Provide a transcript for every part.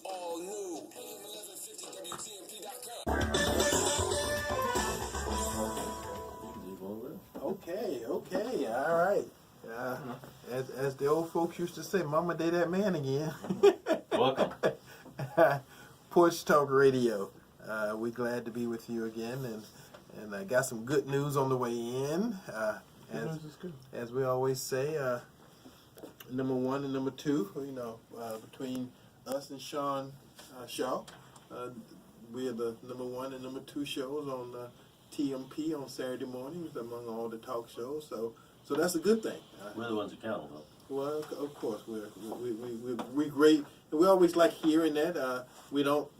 all new. AM 1150 WTMP.com. Okay, all right. As the old folks used to say, Mama, they that man again. Welcome. Porch Talk Radio. We're glad to be with you again, and I got some good news on the way in. As we always say, number one and number two, between us and Sean Shaw, we are the number one and number two shows on TMP on Saturday mornings among all the talk shows. So that's a good thing. We're the ones accountable. Well, of course, we're great, and we always like hearing that. We don't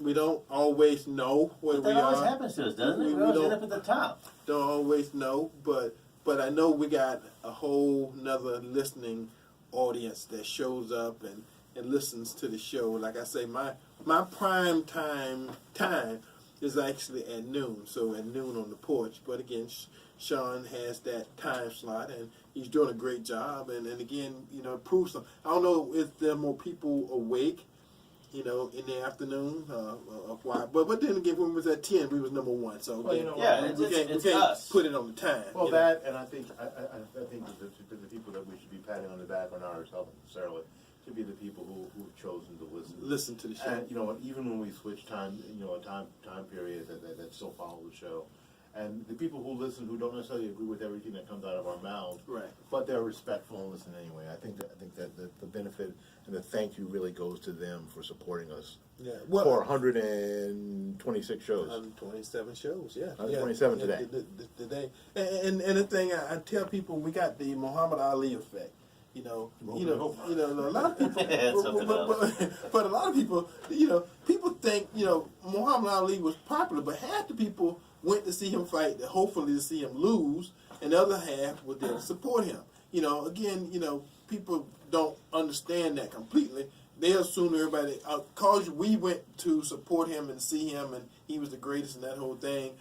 always know where we are. That always happens to us, doesn't it? We always end up at the top. Don't always know, but I know we got a whole nother listening audience that shows up and listens to the show. Like I say, my prime time is actually at noon, so at noon on the porch. But again, Sean has that time slot, and he's doing a great job. And again, it proves something. I don't know if there are more people awake, in the afternoon, why. But then again, when we was at 10, we was number one. So again, it's we can't us. put it on the time. Well, that, and I think the people that we should be patting on the back are not ourselves necessarily. Should be the people who've chosen to listen to the show. And even when we switch time, a time period that still follow the show. And the people who listen, who don't necessarily agree with everything that comes out of our mouths, right? But they're respectful and listen anyway. I think that the benefit and the thank you really goes to them for supporting us. Yeah, for 126 shows. 127 shows. Yeah, 127 today. Today, and the thing I tell people, we got the Muhammad Ali effect. A lot of people, but a lot of people, people think, Muhammad Ali was popular, but half the people went to see him fight, hopefully to see him lose, and the other half were there to support him. Again, people don't understand that completely. They assume everybody, cause we went to support him and see him, and he was the greatest in that whole thing,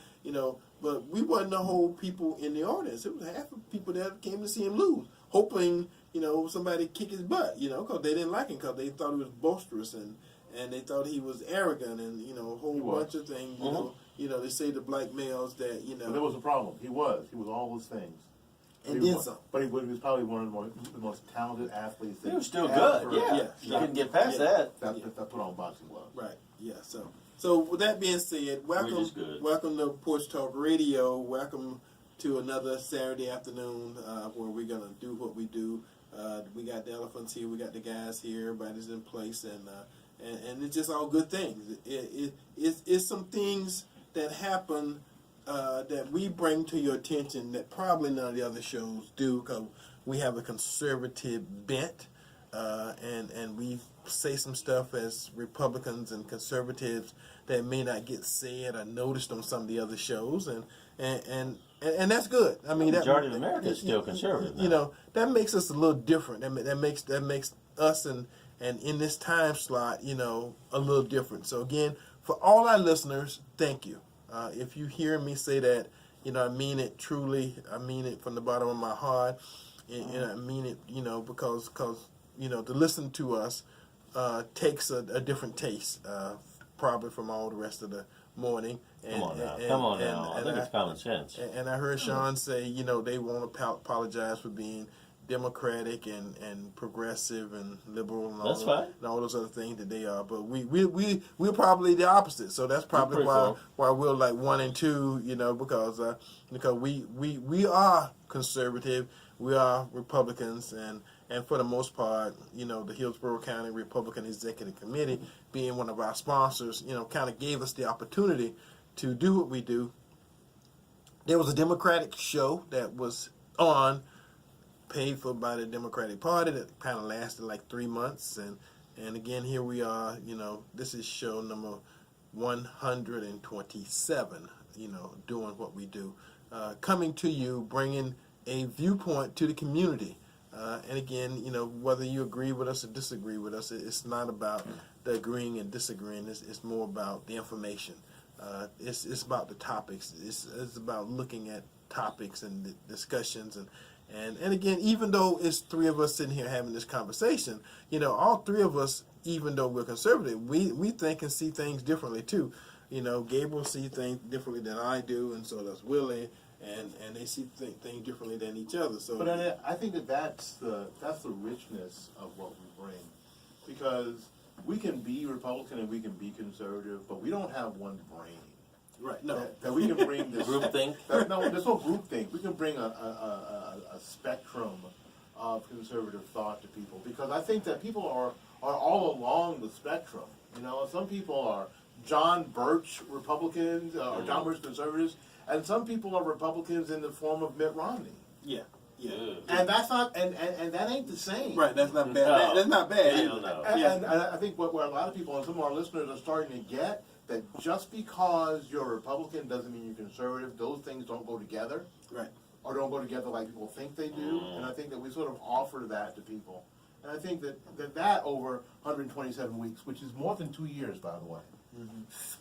but we wasn't the whole people in the audience. It was half of people that came to see him lose, hoping, somebody kick his butt, because they didn't like him, because they thought he was boisterous, and they thought he was arrogant, and, a whole bunch of things, they say to black males that, But there was a problem. He was all those things. And then some. But he was probably one of the most talented athletes. He was still good, yeah. You couldn't get past that. That put on boxing gloves. Right, yeah, so with that being said, welcome to Porch Talk Radio. Welcome to another Saturday afternoon where we're going to do what we do. We got the elephants here, we got the guys here, everybody's in place, and it's just all good things. It's some things that happen that we bring to your attention that probably none of the other shows do, because we have a conservative bent, and we say some stuff as Republicans and conservatives that may not get said or noticed on some of the other shows, and that's good. I mean, the majority of America is still conservative now. That makes us a little different. That makes us and in this time slot, a little different. So again, for all our listeners, thank you. If you hear me say that, I mean it truly. I mean it from the bottom of my heart, and I mean it, because to listen to us takes a different taste, probably from all the rest of the morning. Come on now. I think it's common sense. And I heard Sean say, they want to apologize for being Democratic and progressive and liberal and all those other things that they are, but we're probably the opposite. So that's probably why we're like 1 and 2, because we are conservative, we are Republicans, and for the most part, the Hillsborough County Republican Executive Committee, being one of our sponsors, kind of gave us the opportunity to do what we do. There was a Democratic show that was on, paid for by the Democratic Party, that kind of lasted like 3 months, and again, here we are, this is show number 127, doing what we do, coming to you, bringing a viewpoint to the community, and again, whether you agree with us or disagree with us, it's not about the agreeing and disagreeing, it's more about the information, it's about the topics, it's about looking at topics and the discussions, and again, even though it's three of us sitting here having this conversation, all three of us, even though we're conservative, we think and see things differently too. You know, Gabriel sees things differently than I do, and so does Willie, and they see things differently than each other. So, but I think that's the richness of what we bring, because we can be Republican and we can be conservative, but we don't have one brain. Right. No. That we can bring this Group think? No, there's no group think. We can bring a spectrum of conservative thought to people, because I think that people are all along the spectrum. You know, some people are John Birch Republicans or John Birch conservatives, and some people are Republicans in the form of Mitt Romney. Yeah. Yeah. And that's not, and that ain't the same. Right. That's not bad. No. That's not bad. Hell no. And I think what a lot of people and some of our listeners are starting to get, that just because you're a Republican doesn't mean you're conservative. Those things don't go together. Right. Or don't go together like people think they do. And I think that we sort of offer that to people. And I think that over 127 weeks, which is more than 2 years, by the way.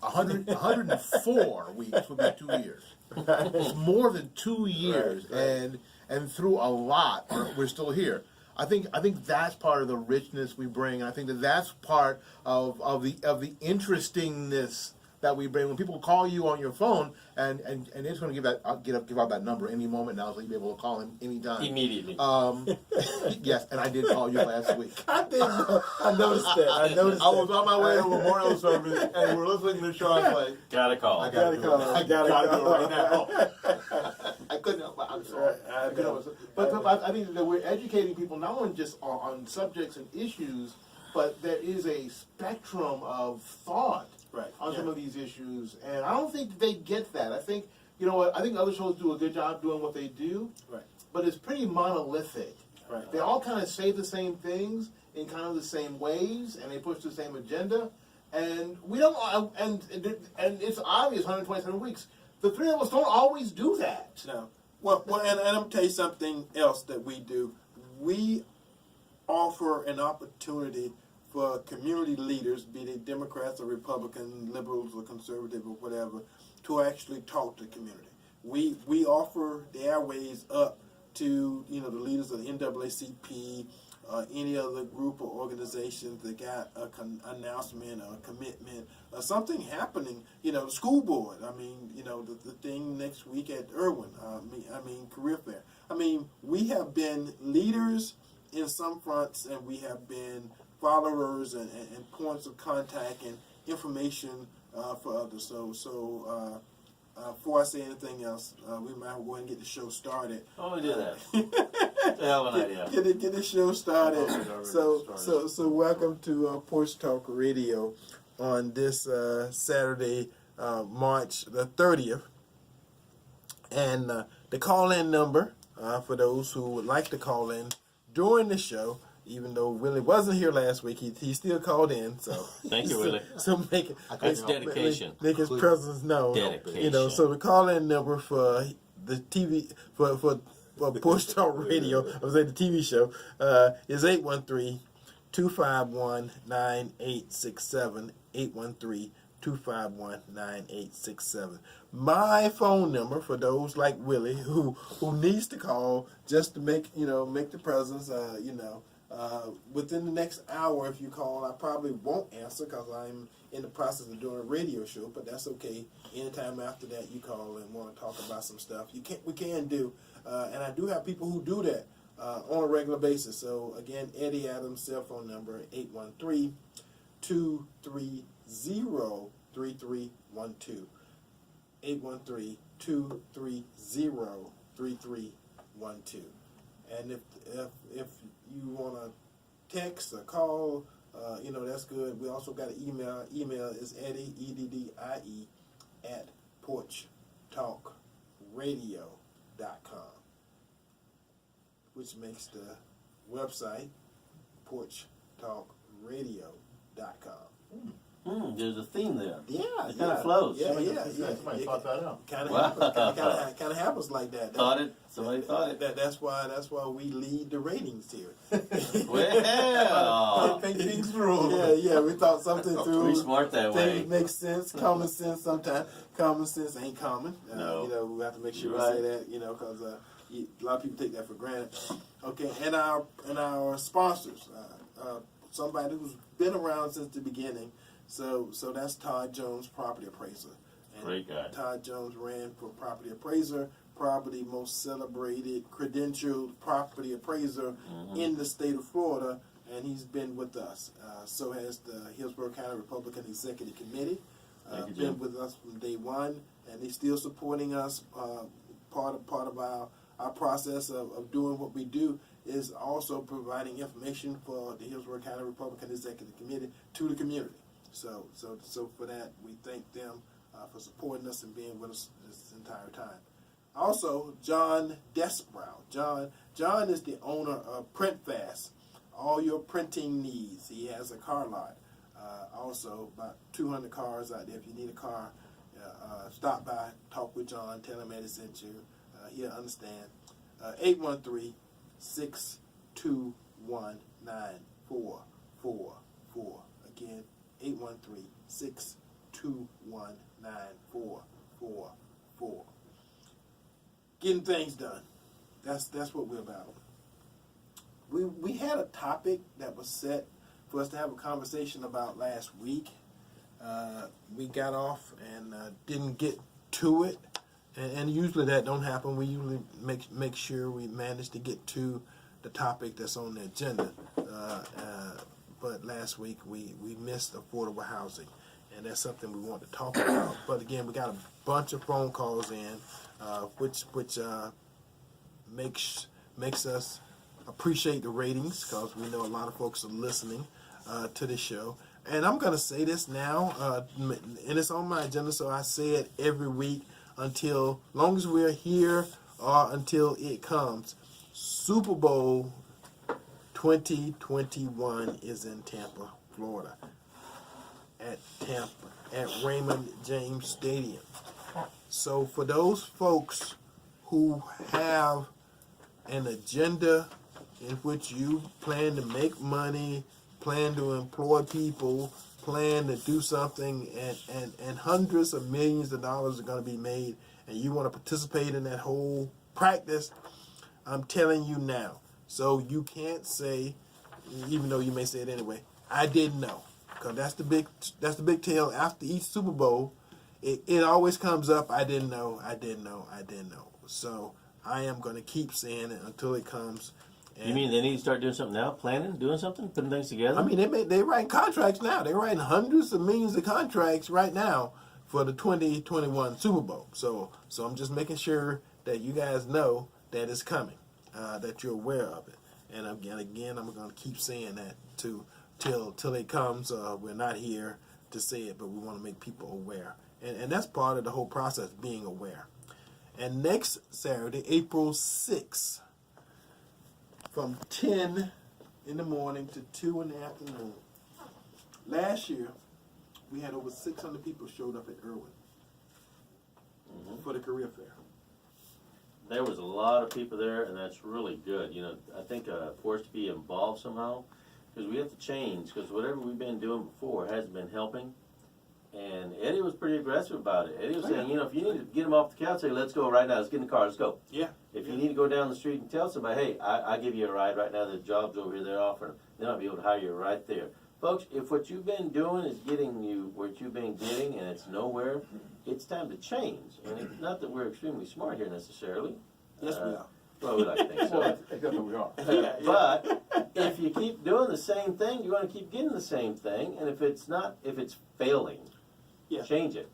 104 weeks would be 2 years. It's more than 2 years, right. And through a lot, we're still here. I think that's part of the richness we bring. And I think that's part of the interestingness that we bring. When people call you on your phone, and it's going to give out that number any moment now, so you'll be able to call him anytime. Immediately. Yes, and I did call you last week. I did. I noticed that. I was on my way to a memorial service, and we're listening to the show. I was like, Gotta call. I gotta do it right now. I couldn't help it. I'm sorry. But I think that we're educating people not only just on subjects and issues, but there is a spectrum of thought on some of these issues, and I don't think they get that. I think, you know what, I think other shows do a good job doing what they do, but it's pretty monolithic. Right. They all kind of say the same things in kind of the same ways, and they push the same agenda, and we don't. And it's obvious. 127 weeks. The three of us don't always do that. No. Well, and I'm gonna tell you something else that we do. We offer an opportunity for community leaders, be they Democrats or Republicans, liberals or conservative or whatever, to actually talk to the community. We offer the airways up to, you know, the leaders of the NAACP, any other group or organizations that got an announcement or a commitment or something happening. You know, the school board. I mean, you know, the thing next week at Irwin. I mean, career fair. I mean, we have been leaders in some fronts, and we have been followers and points of contact and information for others. So before I say anything else, we might go ahead and get the show started. Oh, we did that. Hell of an idea. Get the show started. So welcome to Porch Talk Radio on this Saturday, March the 30th. And the call-in number for those who would like to call in during the show. Even though Willie wasn't here last week, he still called in. So thank you, Willie. So that's dedication. Make his presence known. Dedication. You know. So the call-in number for the TV for Porch Talk Radio, I was saying the TV show, is 813-251-9867. 813-251-9867. My phone number for those like Willie who needs to call just to make the presence. Within the next hour, if you call, I probably won't answer because I'm in the process of doing a radio show. But that's okay. Anytime after that, you call and want to talk about some stuff, we can do. And I do have people who do that on a regular basis. So again, Eddie Adams' cell phone number 813-230-3312. 813-230-3312. And if you want to text or call, that's good. We also got an email. Email is Eddie, EDDIE, at porchtalkradio.com, which makes the website porchtalkradio.com. There's a theme there. Yeah, it kind of flows. Somebody thought that out. Kind of happens like that. Somebody thought it. That's why we lead the ratings here. Well, think things through. Yeah. We thought something through. We smart that way. Things make sense. Common sense sometimes. Common sense ain't common. No. We have to make sure we say that. Because a lot of people take that for granted. Okay, and our sponsors. somebody who's been around since the beginning. So that's Todd Jones, property appraiser. And Great guy. Todd Jones ran for property appraiser, probably most celebrated, credentialed property appraiser in the state of Florida, and he's been with us. So has the Hillsborough County Republican Executive Committee. Been with us from day one, and he's still supporting us. Part of our process of doing what we do is also providing information for the Hillsborough County Republican Executive Committee to the community. So for that, we thank them for supporting us and being with us this entire time. Also, John Desbrow. John is the owner of PrintFast. All your printing needs. He has a car lot. Also, about 200 cars out there. If you need a car, stop by, talk with John, tell him Eddie sent you. He'll understand. 813-621-9444. Again, 813-621-9444. Getting things done. That's what we're about. We had a topic that was set for us to have a conversation about last week. We got off and didn't get to it, and usually that don't happen. We usually make sure we manage to get to the topic that's on the agenda. But last week we missed affordable housing, and that's something we want to talk about. But again, we got a bunch of phone calls in, which makes us appreciate the ratings, because we know a lot of folks are listening to this show. And I'm going to say this now, and it's on my agenda, so I say it every week until, long as we're here or until it comes. Super Bowl 2021 is in Tampa, Florida, at Tampa, at Raymond James Stadium. So for those folks who have an agenda in which you plan to make money, plan to employ people, plan to do something, and hundreds of millions of dollars are going to be made, and you want to participate in that whole practice, I'm telling you now. So you can't say, even though you may say it anyway, I didn't know. Because that's the big tale after each Super Bowl. It always comes up, I didn't know. So I am going to keep saying it until it comes. You mean they need to start doing something now? Planning? Doing something? Putting things together? I mean, they're writing contracts now. They're writing hundreds of millions of contracts right now for the 2021 Super Bowl. So I'm just making sure that you guys know that it's coming, that you're aware of it. And again, I'm going to keep saying that till it comes. We're not here to say it, but we want to make people aware. And that's part of the whole process, being aware. And next Saturday, April 6th, from 10 in the morning to 2 in the afternoon. Last year, we had over 600 people showed up at Irwin for the career fair. There was a lot of people there, and that's really good. You know, I think for us to be involved somehow, because we have to change, because whatever we've been doing before hasn't been helping. And Eddie was pretty aggressive about it. Eddie was saying, if you need to get him off the couch, say, let's go right now. Let's get in the car. Let's go. Yeah. If you need to go down the street and tell somebody, hey, I give you a ride right now. The job's over here. They're offering them. They might be able to hire you right there. Folks, if what you've been doing is getting you what you've been getting and it's nowhere, it's time to change. And it's not that we're extremely smart here necessarily. Yes, we are. Well, we like to think so. Exactly, we are. But if you keep doing the same thing, you're going to keep getting the same thing. And if it's failing, change it.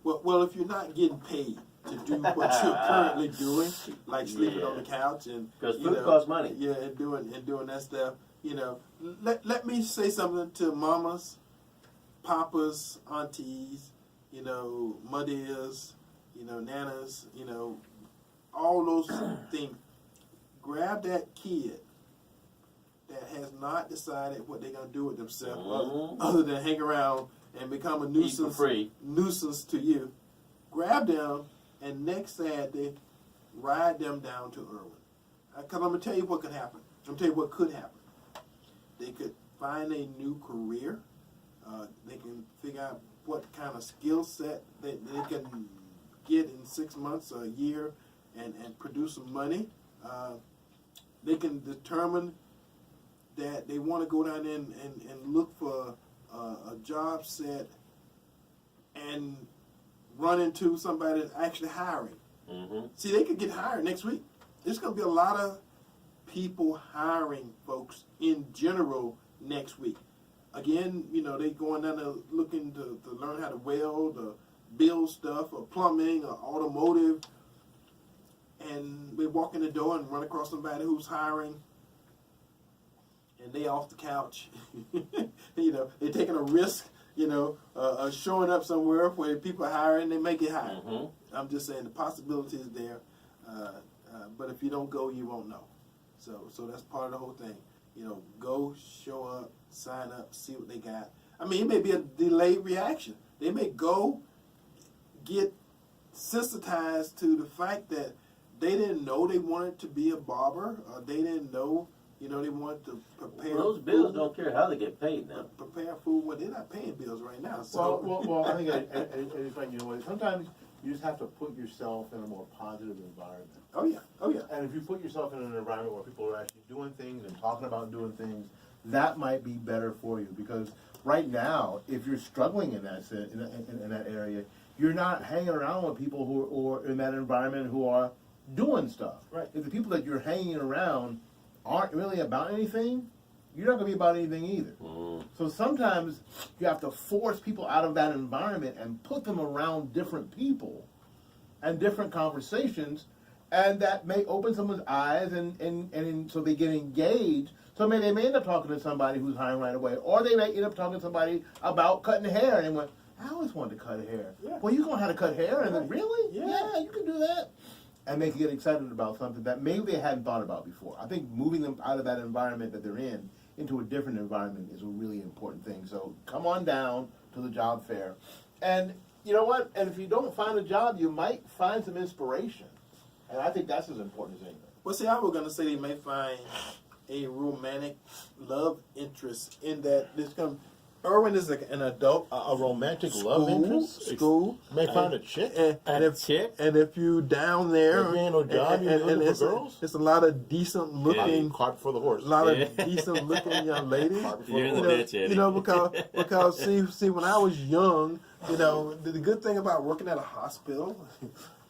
Well, if you're not getting paid to do what you're currently doing, like sleeping on the couch and because food costs money. Yeah, and doing that stuff. Let me say something to mamas, papas, aunties, mothers, nanas, all those things. Grab that kid that has not decided what they're gonna do with themselves, other than hang around and become a nuisance to you. Grab them, and next Saturday, ride them down to Irwin. Because I'm going to tell you what could happen. I'm going to tell you what could happen. They could find a new career. They can figure out what kind of skill set they can get in 6 months or a year and produce some money. They can determine that they want to go down there and look for a job set and run into somebody that's actually hiring. Mm-hmm. See, they could get hired next week. There's going to be a lot of people hiring folks in general next week. Again, they going down there looking to learn how to weld or build stuff or plumbing or automotive. And we walk in the door and run across somebody who's hiring. And they off the couch. They're taking a risk, showing up somewhere where people are hiring, they may get hired. Mm-hmm. I'm just saying the possibility is there. But if you don't go, you won't know. So that's part of the whole thing. Go, show up, sign up, see what they got. I mean, it may be a delayed reaction. They may go get sensitized to the fact that they didn't know they wanted to be a barber, or they didn't know, they wanted to prepare. Well, those bills food. don't care how they get paid now. Prepare food. Well, they're not paying bills right now. So. Well, I think, sometimes you just have to put yourself in a more positive environment. Oh yeah. And if you put yourself in an environment where people are actually doing things and talking about doing things, that might be better for you. Because right now, if you're struggling in that area, you're not hanging around with people who are in that environment who are doing stuff. Right. If the people that you're hanging around aren't really about anything, you're not going to be about anything either. Mm. So sometimes you have to force people out of that environment and put them around different people and different conversations, and that may open someone's eyes and so they get engaged. So maybe they may end up talking to somebody who's hiring right away, or they may end up talking to somebody about cutting hair, and they went, I always wanted to cut hair. Yeah. Well, you know how to cut hair? And then, Right. really? Yeah. You can do that. And they can get excited about something that maybe they hadn't thought about before. I think moving them out of that environment that they're in into a different environment is a really important thing. So come on down to the job fair. And you know what? And if you don't find a job, you might find some inspiration. And I think that's as important as anything. Well, see, I was going to say they may find a romantic love interest in that this come. Irwin is an adult. A romantic love interest? School. You may find a chick. And if you down there, If you ain't no job, you looking for it's girls? it's a lot of decent looking, Cart for the horse. a lot of decent looking young ladies. Cart for You're in the the horse. ditch, Eddie. Because see, when I was young, the good thing about working at a hospital,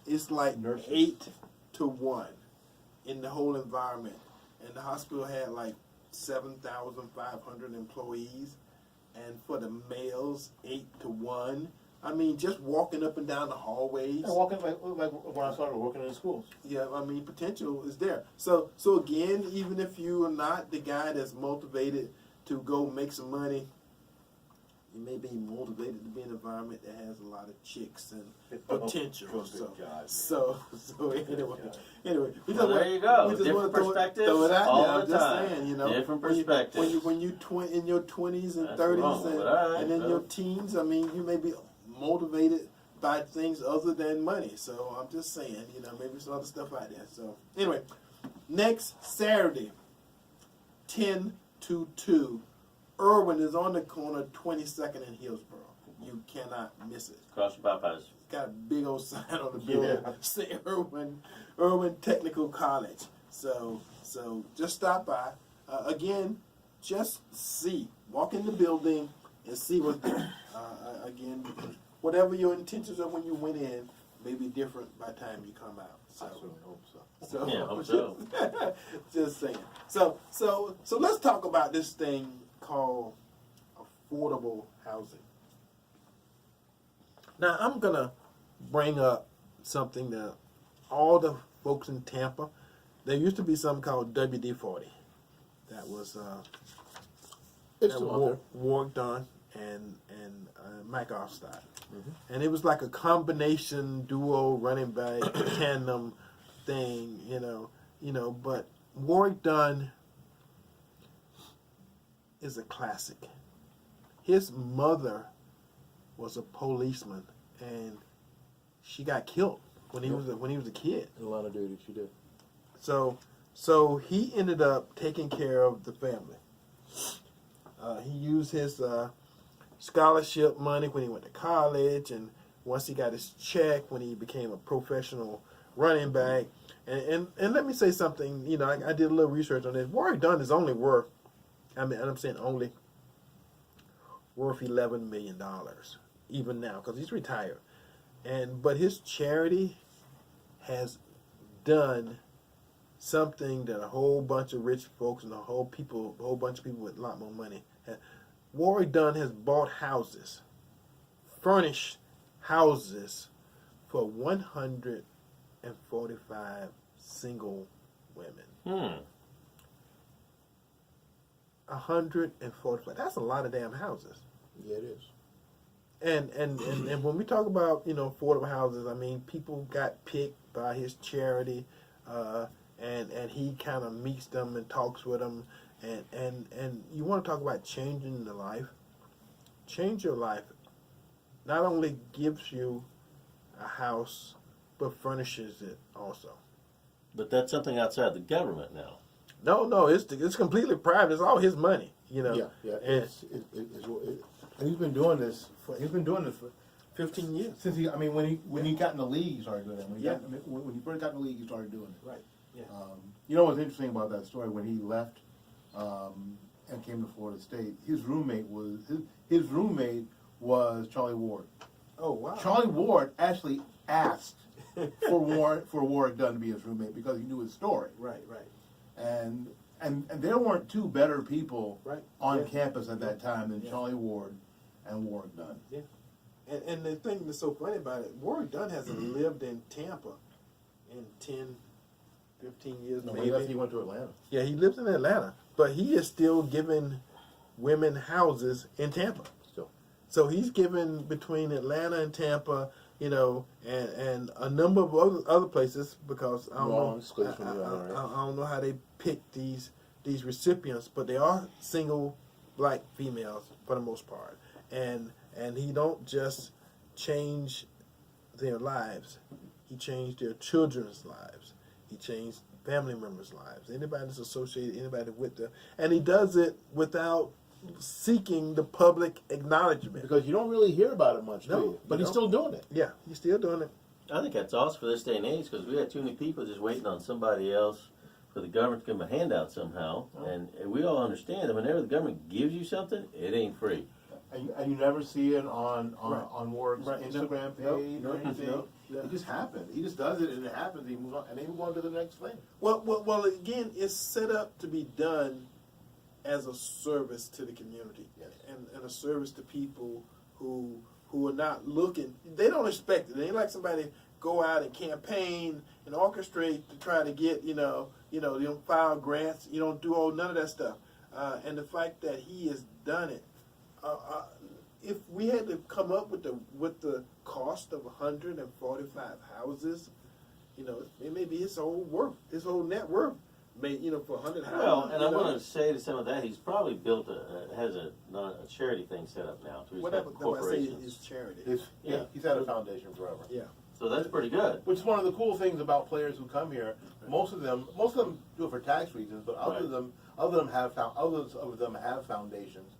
it's like Nurses. 8 to 1 in the whole environment, and the hospital had like 7,500 employees. And for the males, 8 to 1. I mean, just walking up and down the hallways. And walking like when I started working in schools. Yeah, I mean, potential is there. So again, even if you are not the guy that's motivated to go make some money, you may be motivated to be in an environment that has a lot of chicks and potential. So anyway, we Well, there you go. We just Different want to perspectives throw it out all there. I'm the just time. saying, Different perspectives. When you in your 20s and That's 30s wrong, but all right, and in so. your teens, I mean, you may be motivated by things other than money. So I'm just saying, maybe some other stuff out there. So anyway, next Saturday, 10 to 2, Irwin is on the corner, 22nd and Hillsborough. You cannot miss it. Cross your bypass. Got a big old sign on the building, say Irwin Technical College. So just stop by. Again, just walk in the building and see what's there. Again, whatever your intentions are when you went in may be different by the time you come out. So, I certainly hope so. so Yeah, hope so. just saying. So let's talk about this thing called affordable housing. Now I'm gonna bring up something that all the folks in Tampa. There used to be something called WD-40. That was It's still out there. Warwick Dunn and Mike Offstad. And it was like a combination duo running back tandem thing, but Warwick Dunn is a classic. His mother was a policeman, and she got killed when he was a kid. In a lot of duty, she did. So he ended up taking care of the family. He used his scholarship money when he went to college, and once he got his check when he became a professional running back. And let me say something. I did a little research on this. Warwick Dunn is only worth I mean, and I'm saying only, worth $11 million, even now, because he's retired. But his charity has done something that a whole bunch of rich folks and a whole bunch of people with a lot more money. Warwick Dunn has bought houses, furnished houses for 145 single women. 145. That's a lot of damn houses. Yeah, it is. And when we talk about, affordable houses, I mean, people got picked by his charity, and he kind of meets them and talks with them, and you want to talk about changing the life. Change your life. Not only gives you a house, but furnishes it also. But that's something outside the government now. No, it's completely private. It's all his money, Yeah. And And he's been doing this for 15 years. since when he got in the league, he started doing it. When he first got in the league, he started doing it. Right. Yeah. You know what's interesting about that story? When he left and came to Florida State, his roommate was Charlie Ward. Oh wow. Charlie Ward actually asked for Warwick Dunn to be his roommate because he knew his story. Right. And there weren't two better people on Yeah. campus at that time than Yeah. Charlie Ward and Warwick Dunn. Yeah. And the thing that's so funny about it, Warwick Dunn hasn't lived in Tampa in 10, 15 years No, maybe. when he went to Atlanta. Yeah, he lives in Atlanta, but he is still giving women houses in Tampa. Still. So he's given between Atlanta and Tampa, and a number of other places because I don't Long know. squares from the other, right? I don't know how they pick these recipients, but they are single black females for the most part, and he don't just change their lives, he changed their children's lives, he changed family members' lives, anybody that's associated, anybody with them, and he does it without seeking the public acknowledgement. Because you don't really hear about it much, No, do you? But you he's don't. still doing it. Yeah, he's still doing it. I think that's awesome for this day and age because we got too many people just waiting on somebody else for the government to give them a handout somehow. And we all understand that whenever the government gives you something, it ain't free. And you never see it on Warwick's Right. Instagram No. page No. or anything. No. Yeah. It just happened. He just does it and it happens. He moves on and they move on to the next thing. Well, again, it's set up to be done as a service to the community, and a service to people who are not looking. They don't expect it. They ain't like somebody go out and campaign and orchestrate to try to get you don't file grants. You don't do none of that stuff. And the fact that he has done it, if we had to come up with the cost of 145 houses, it may be his whole net worth. For 100 houses. Well, and I'm going to say to some of that, he's probably built has a charity thing set up now. So he's got Whatever I say corporations. is charity. He's had a foundation forever. Yeah. So that's pretty good. Which is one of the cool things about players who come here. Most of them do it for tax reasons, but others of them have foundations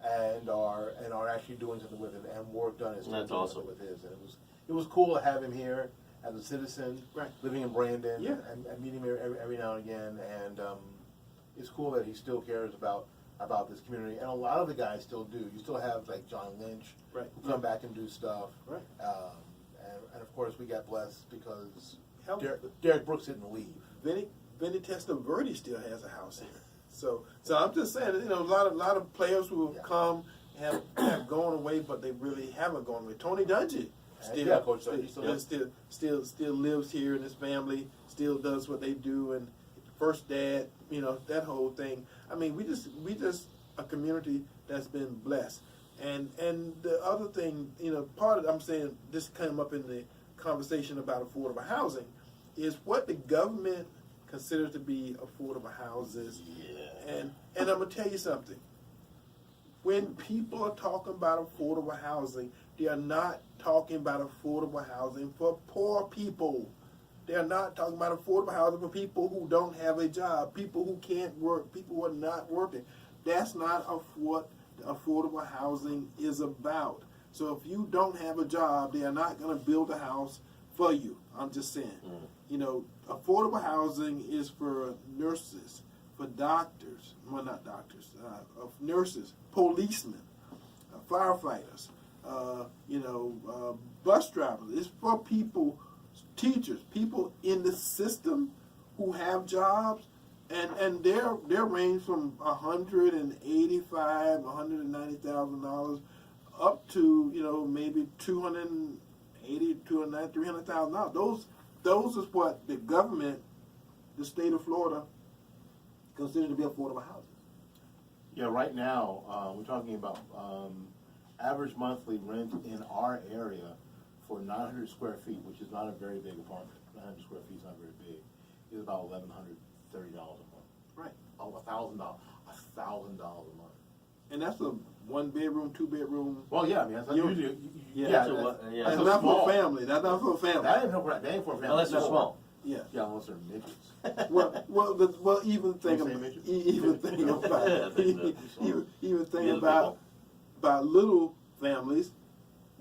and are actually doing something with it. And Warwick Dunn is doing That's awesome. something with his. And it was cool to have him here as a citizen, living in Brandon, Yeah. and meeting him every now and again. And it's cool that he still cares about this community. And a lot of the guys still do. You still have like John Lynch, who come back and do stuff. Right. And of course we got blessed because Help. Derek Brooks didn't leave. Vinny Testaverde still has a house here. So I'm just saying, a lot of players who have come have gone away, but they really haven't gone away. Tony Dungy Coach Dungy still lives here, and his family still does what they do, and first dad, that whole thing. I mean, we just a community that's been blessed. And the other thing, part of I'm saying this came up in the conversation about affordable housing, is what the government considers to be affordable houses. Yeah. And I'm gonna tell you something. When people are talking about affordable housing, they are not talking about affordable housing for poor people. They are not talking about affordable housing for people who don't have a job, people who can't work, people who are not working. That's not what affordable housing is about. So if you don't have a job, they are not going to build a house for you. I'm just saying. Affordable housing is for nurses, for doctors, well, not doctors, of nurses, policemen, firefighters, bus drivers. It's for people, teachers, people in the system who have jobs, and they're range from $185,000, $190,000 up to maybe $280,000, $300,000. Those is what the government, the state of Florida, consider to be affordable housing. Yeah, right now, we're talking about average monthly rent in our area for 900 square feet, which is not a very big apartment. 900 square feet is not very big. Is about $1,130 a month. Right. Oh, $1,000 a month. And that's a 1-bedroom, 2-bedroom. Well, yeah, I mean, that's usually, That's That's not for a family. That's not for a family. That ain't for a family. Unless they're small. Yeah. Yeah, unless they're midgets. Even think Don't say about midgets? even think Little about little families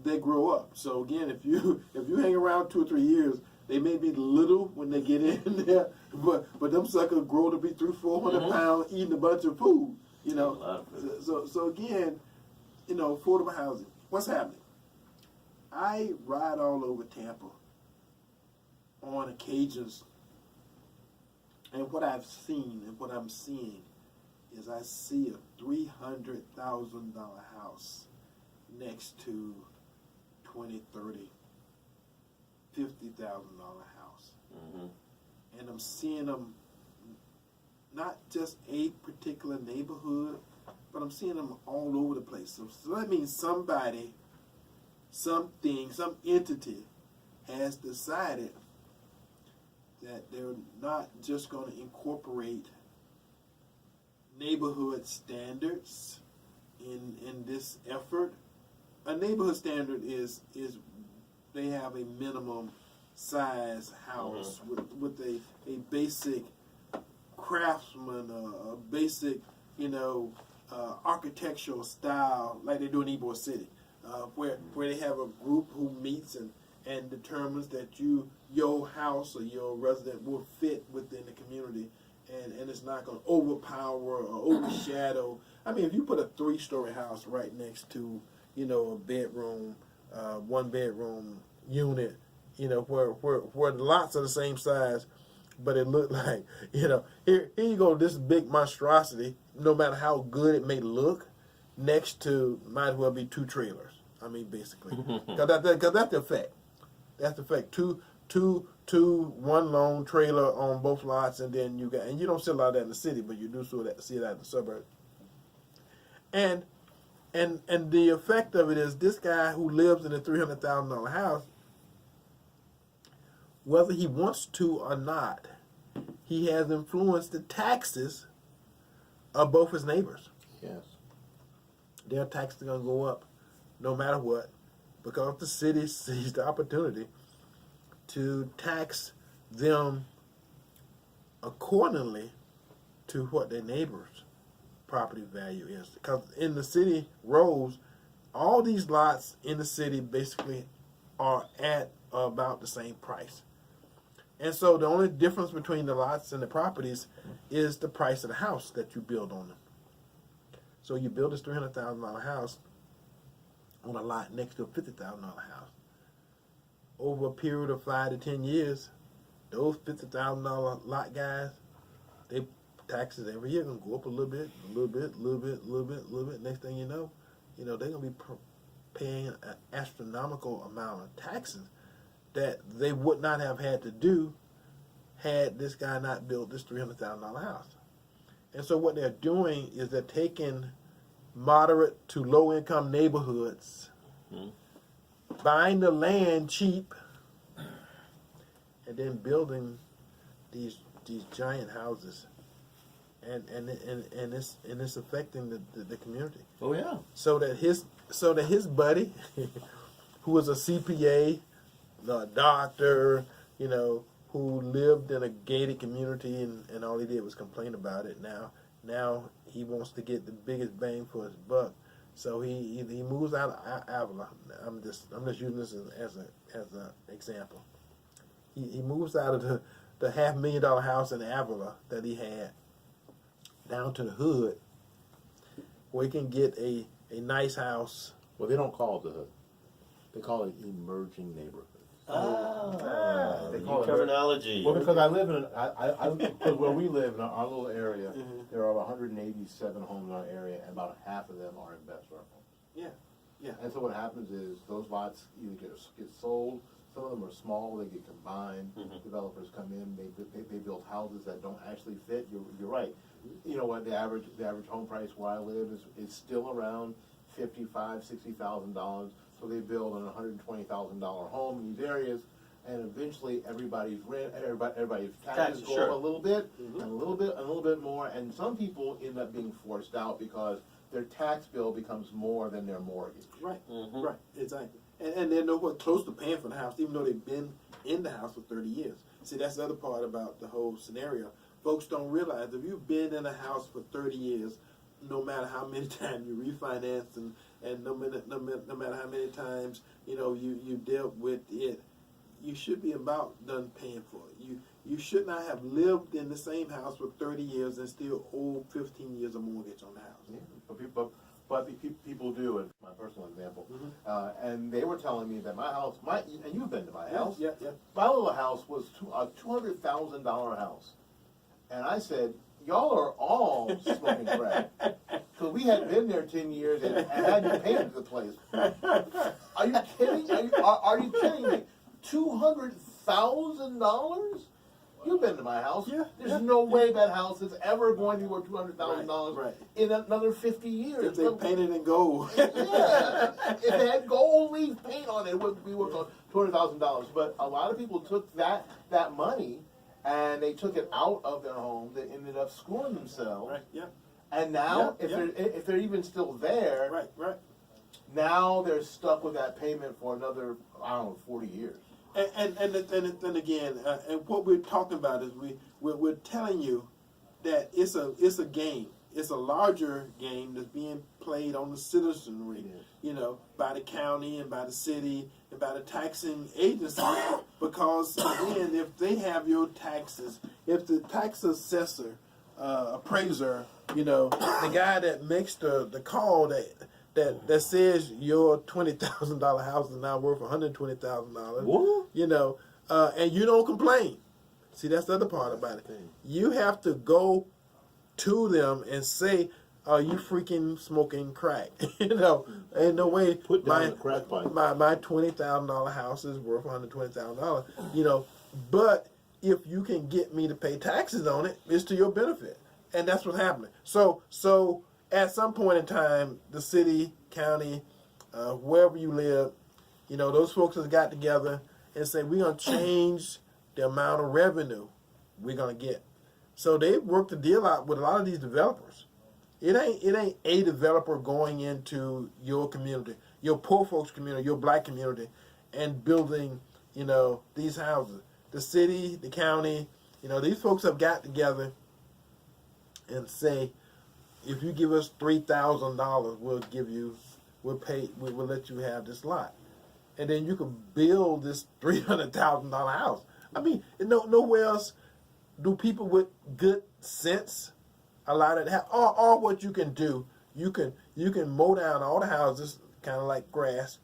that grow up. So again, if you hang around 2 or 3 years, they may be little when they get in there, but them suckers grow to be 300-400 pounds eating a bunch of food. A lot of food. So again, affordable housing. What's happening? I ride all over Tampa on occasions, and what I've seen and what I'm seeing is I see a $300,000 house next to $20,000, $30,000, $50,000 house, and I'm seeing them not just a particular neighborhood, but I'm seeing them all over the place. So that means somebody, something, some entity has decided that they're not just going to incorporate neighborhood standards in this effort. A neighborhood standard is they have a minimum size house with a basic craftsman, a basic architectural style like they do in Ybor City, where they have a group who meets and determines that your house or your resident will fit within the community, and it's not going to overpower or overshadow. I mean, if you put a 3-story house right next to a bedroom, 1-bedroom unit, where the lots are the same size, but it looked like here you go, this big monstrosity, no matter how good it may look, next to might as well be 2 trailers. I mean, basically, because that's the effect. That's the effect. Two, one lone trailer on both lots, and then you don't see a lot of that in the city, but you do see that in the suburbs. And the effect of it is this guy who lives in a $300,000 house, whether he wants to or not, he has influenced the taxes of both his neighbors. Yes. Their taxes are going to go up no matter what, because the city sees the opportunity to tax them accordingly to what their neighbor's property value is. Because in the city roads, all these lots in the city basically are at about the same price. And so the only difference between the lots and the properties is the price of the house that you build on them. So you build this $300,000 house on a lot next to a $50,000 house. Over a period of 5 to 10 years, those $50,000 lot guys, their taxes every year gonna go up a little bit. Next thing you know, they're gonna be paying an astronomical amount of taxes that they would not have had to do had this guy not built this $300,000 house. And so what they're doing is they're taking moderate to low income neighborhoods, buying the land cheap, and then building these giant houses, and it's affecting the community. Oh yeah. So that his buddy, who was a CPA, a doctor, who lived in a gated community and all he did was complain about it. Now he wants to get the biggest bang for his buck, so he moves out of Avila. I'm just using this as an example. He moves out of the $500,000 house in Avila that he had, down to the hood, where you can get a nice house. Well, they don't call it the hood. They call it emerging neighborhoods. They call it terminology. Well, because I live in, because where we live in our little area, there are 187 homes in our area, and about half of them are investor homes. Yeah, yeah. And so what happens is those lots either get sold. Some of them are small; they get combined. Developers come in, they build houses that don't actually fit. You're right. You know what? The average home price where I live is still around $55,000-$60,000. So they build an $120,000 home in these areas, and eventually everybody's taxes go up a little bit, and a little bit, and a little bit more, and some people end up being forced out because their tax bill becomes more than their mortgage. Right, right, exactly. And they're nowhere close to paying for the house, even though they've been in the house for 30 years. See, that's the other part about the whole scenario. Folks don't realize if you've been in a house for 30 years, no matter how many times you refinance and no matter how many times you dealt with it, you should be about done paying for it. You should not have lived in the same house for 30 years and still owe 15 years of mortgage on the house. Yeah, but people do. And my personal example, and they were telling me that my house, and you've been to my house. Yeah. My little house was a $200,000 house, and I said, y'all are all smoking crack. Because we had been there 10 years and hadn't paid the place. Are you kidding? Are you kidding me? $200,000? You've been to my house. Yeah, There's no way that house is ever going to be worth $200,000 right. in another 50 years. If they painted in gold. Yeah. If they had gold leaf paint on it, it would be worth $200,000. But a lot of people took that money and they took it out of their home. They ended up screwing themselves. Right, yeah. And now, if they're even still there, Right. now they're stuck with that payment for another, 40 years. And again, and what we're talking about is we're telling you that it's a game. It's a larger game that's being played on the citizenry, by the county and by the city and by the taxing agency. Because again, if they have your taxes, if the tax assessor, appraiser, the guy that makes the call that says your $20,000 house is now worth $120,000, and you don't complain. See, that's the other part about it. You have to go to them and say, "Are you freaking smoking crack?" Ain't no way. Put down the crack pipe. My $20,000 house is worth $120,000. But if you can get me to pay taxes on it, it's to your benefit, and that's what's happening. So at some point in time, the city, county, wherever you live, those folks have got together and say, we're going to change the amount of revenue we're going to get. So they've worked a deal out with a lot of these developers. It ain't a developer going into your community, your poor folks community, your black community, and building, these houses. The city, the county, these folks have got together and say, if you give us $3,000, we'll let you have this lot, and then you can build this $300,000 house. I mean, nowhere else do people with good sense allow that to happen. Or what you can do, you can mow down all the houses, kind of like grass.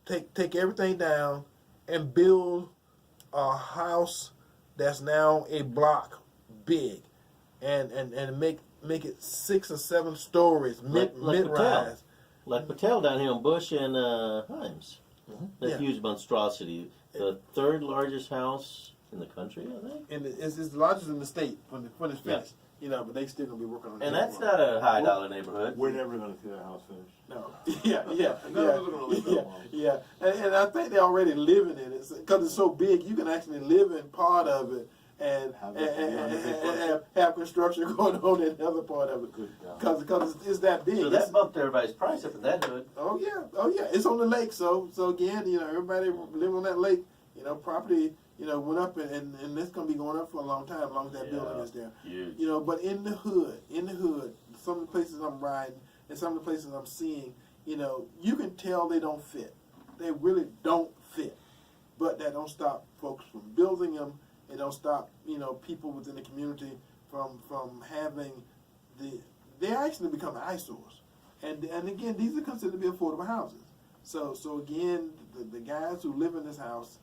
Take everything down and build a house that's now a block big, and make it 6 or 7 stories, mid-rise. Like Patel down here on Bush and Himes. That huge monstrosity. The 3rd largest house in the country, I think. And it's the largest in the state when it's finished. But they still gonna be working on it. And that's not a high dollar neighborhood. We're never going to see that house finished. No. Yeah. And I think they're already living in it because it's so big. You can actually live in part of it and have construction going on in the other part of it because it's that big. So that bumped everybody's price up in that hood. Oh yeah. It's on the lake, so again, everybody live on that lake. Property, went up and it's gonna be going up for a long time, as long as that building is there. Huge. But in the hood, some of the places I'm riding and some of the places I'm seeing, you can tell they don't fit. They really don't fit. But that don't stop folks from building them. It don't stop, people within the community from having they actually become eyesores, and again, these are considered to be affordable houses. So again, the guys who live in this house,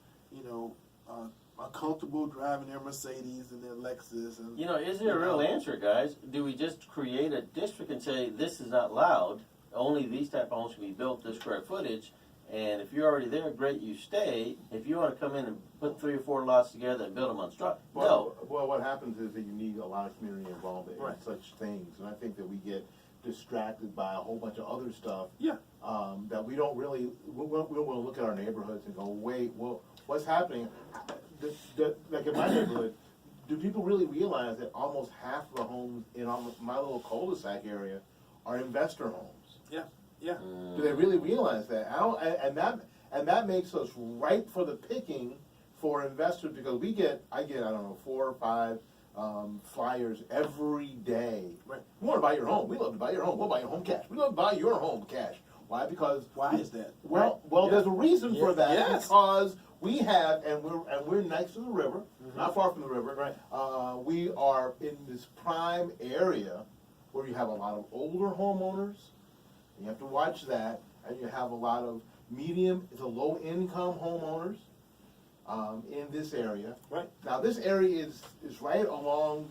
are comfortable driving their Mercedes and their Lexus. And Is there a real answer, guys? Do we just create a district and say this is not allowed? Only these type of homes can be built this square footage. And if you're already there, great, you stay. If you want to come in and put 3 or 4 lots together and build them on structure, no. Well, what happens is that you need a lot of community involvement Right. in such things, and I think that we get distracted by a whole bunch of other stuff. Yeah. That we don't really. We don't want to look at our neighborhoods and go, wait, well, what's happening? Like in my neighborhood, do people really realize that almost half of the homes in my little cul-de-sac area are investor homes? Yeah. Yeah. Do they really realize that? And that makes us ripe for the picking for investors, because I get I don't know 4 or 5 flyers every day. Right. We want to buy your home. We love to buy your home. We'll buy your home cash. We love to buy your home cash. Why? Because Why is that? Well, Yeah. there's a reason for that. Yes. Because we have, and we're next to the river, not far from the river. Right. We are in this prime area where you have a lot of older homeowners. And you have to watch that, and you have a lot of medium to low income homeowners in this area. Right. Now this area is right along,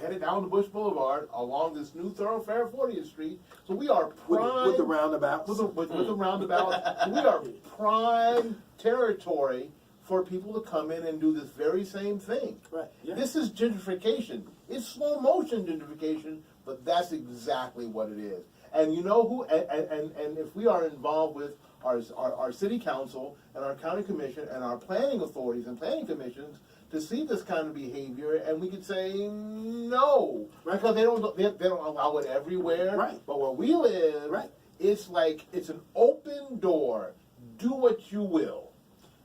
headed down to Bush Boulevard, along this new thoroughfare, 40th Street. So we are prime With the roundabouts. with the roundabout. We are prime territory for people to come in and do this very same thing. Right. Yeah. This is gentrification. It's slow motion gentrification, but that's exactly what it is. And you know who? And if we are involved with our city council and our county commission and our planning authorities and planning commissions to see this kind of behavior, and we could say no, Right. because they don't allow it everywhere. Right. But where we live, Right. it's like it's an open door. Do what you will.